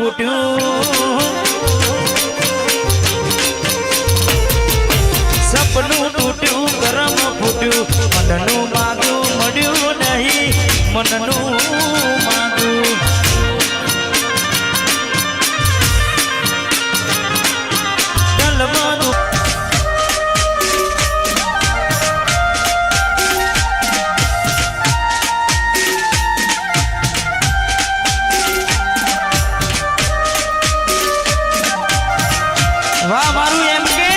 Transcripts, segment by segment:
ફૂટ્યું સપનું તૂટ્યું કરમ ફૂટ્યું મનનું માગું મળ્યું નહીં મનનું માગું દલમાનું વાહ મારું એમ કે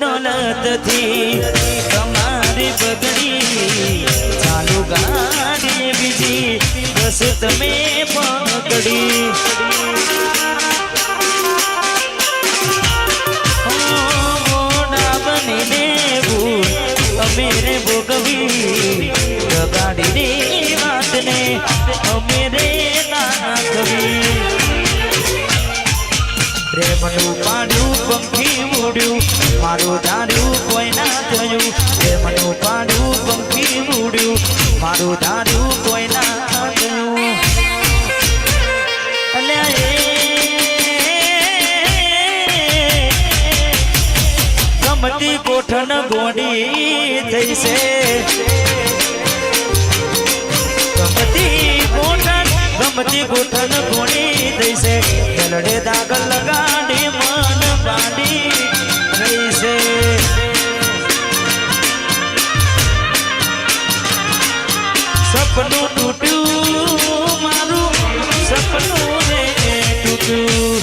દોલત થી તમારી બગડી ચાલુ ગાડી બીજી બસ તમે પકડી મોડા બનીને ભૂલ અમે રે ભોગવી ગાડીની વાતને અમે રે નાખવી પ્રેમનું પાડ્યું પંખી ઉડ્યું મારું ધાર્યું કોઈ ના થયું પ્રેમનું પાડ્યું પંખી ઉડ્યું મારું ધાર્યું કોઈ ના થયું ગમતી ગોઠણ ગોડી થઈ છે ગમતી ગોઠણ ગોળી થઈ છે લડે દાગ લગાડી મન પાડી રહી છે સપનું તૂટ્યું મારું સપનું રે તૂટ્યું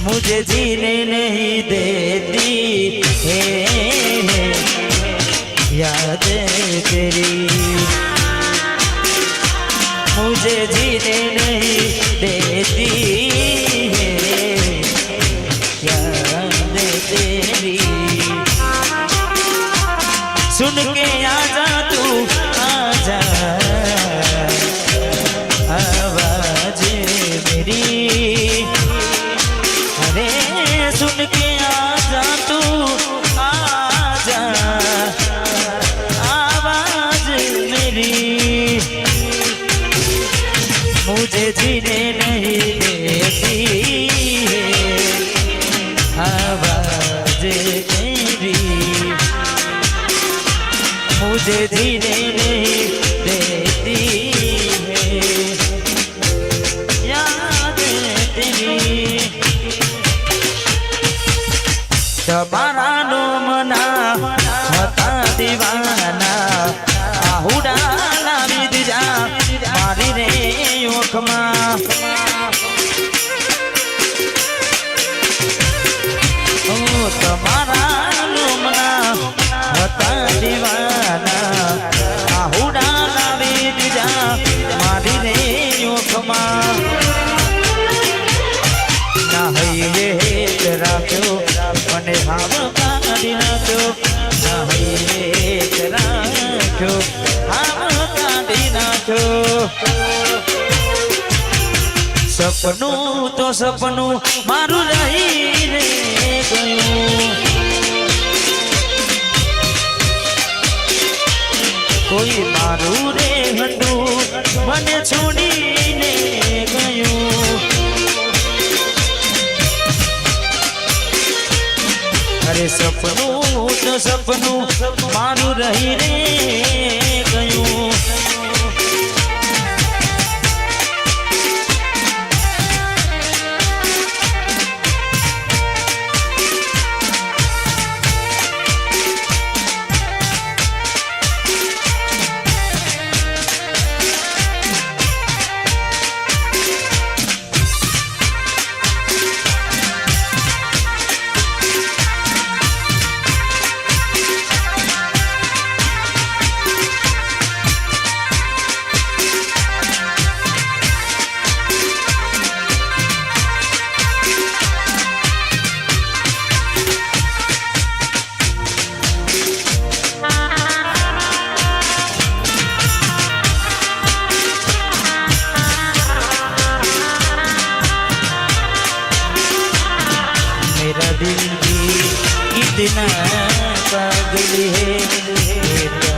मुझे जीने नहीं देती है याद तेरी मुझे जीने नहीं देती है याद तेरी सुन के आजा तू आजा आवाज मेरी सुन के आजा तू आजा आवाज मेरी मुझे जीने नहीं देती आवाज तेरी मुझे जीने नहीं देती याद तेरी તમારા નોમના હતા દીવાના આહુડા લાવી દીધા મારી રે ઓખમાં તમારા નોમના હતા દીવાના આહુડા લાવી દીધા મારી રે ઓખમાં ના હૈયે રાખ્યો મને હાવ કાઢી નાખ્યો રાખ્યો હાવ કાઢી નાખ્યો સપનું તો સપનું મારું રહી રે ગયું કોઈ મારું રે હંડું મને છોડીને ગયો અરે સપનું તો સપનું મારું રહી રે ગયું दिल भी कितना पागल है